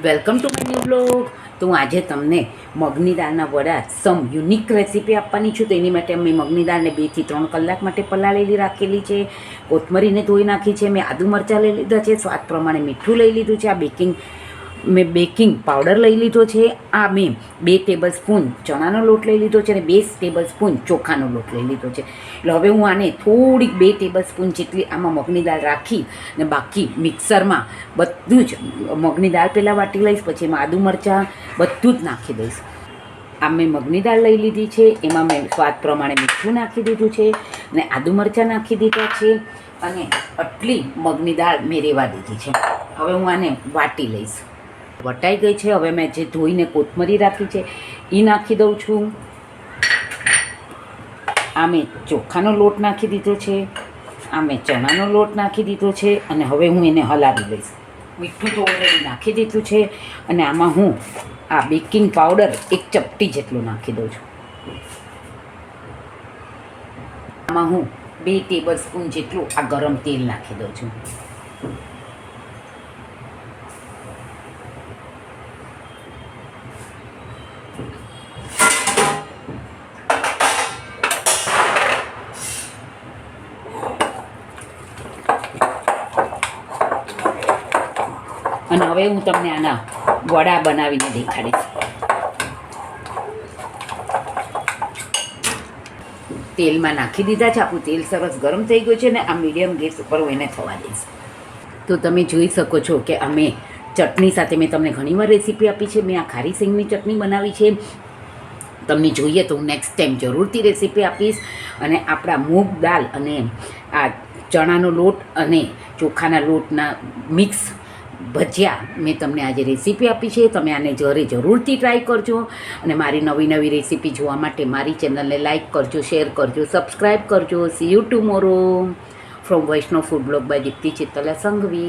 Welcome to my new blog. તો હું આજે તમને મગની દાળના વડા યુનિક રેસીપી આપવાની છું. તો એની માટે મેં મગની દાળને 2 થી 3 કલાક માટે પલાળેલી રાખેલી છે. કોથમરીને ધોઈ નાખી છે. મેં આદુ મરચાં લઈ લીધા છે. સ્વાદ પ્રમાણે મીઠું લઈ લીધું છે. મેં બેકિંગ પાવડર લઈ લીધો છે. આ મેં 2 ટેબલ સ્પૂન ચણાનો લોટ લઈ લીધો છે અને 2 ટેબલ સ્પૂન ચોખાનો લોટ લઈ લીધો છે. એટલે હવે હું આને થોડીક 2 ટેબલ સ્પૂન જેટલી આમાં મગની દાળ રાખી અને બાકી મિક્સરમાં બધું જ મગની દાળ પહેલાં વાટી લઈશ, પછી એમાં આદુ મરચાં બધું જ નાખી દઈશ. આ મેં મગની દાળ લઈ લીધી છે, એમાં મેં સ્વાદ પ્રમાણે મીઠું નાખી દીધું છે અને આદુ મરચાં નાખી દીધા છે અને આટલી મગની દાળ મેં રેવા દીધી છે. હવે હું આને વાટી લઈશ. વટાઈ ગઈ છે. હવે મેં જે ધોઈને કોથમરી રાખી છે એ નાખી દઉં છું. આ મેં ચોખાનો લોટ નાખી દીધો છે. આ મેં ચણાનો લોટ નાખી દીધો છે અને હવે હું એને હલાવી લઈશ. મીઠું તો ઓલરેડી નાખી દીધું છે અને આમાં હું આ બેકિંગ પાવડર 1 ચપટી જેટલું નાખી દઉં છું. આમાં હું 2 ટેબલ સ્પૂન જેટલું આ ગરમ તેલ નાખી દઉં છું. અને હવે હું તમને આના વડા બનાવીને દેખાડીશ. તેલમાં નાખી દીધા છે. આપણું તેલ સરસ ગરમ થઈ ગયું છે ને આ મીડિયમ ગેસ ઉપર હું એને થવા દઈશ. તો તમે જોઈ શકો છો કે અમે ચટણી સાથે મેં તમને ઘણીવાર રેસીપી આપી છે. મેં આ ખારી સિંગની ચટણી બનાવી છે. તમને જોઈએ તો હું નેક્સ્ટ ટાઈમ જરૂરથી રેસીપી આપીશ. અને આપણા મૂગ દાળ અને આ ચણાનો લોટ અને ચોખાના લોટના મિક્સ ભજીયા મેં તમને આજે રેસીપી આપી છે. તમે આને જરૂરથી ટ્રાય કરજો અને મારી નવી નવી રેસીપી જોવા માટે મારી ચેનલને લાઇક કરજો, શેર કરજો, સબસ્ક્રાઈબ કરજો. See you tomorrow from Vaishnav food blog by Deepti Chittala Sanghvi.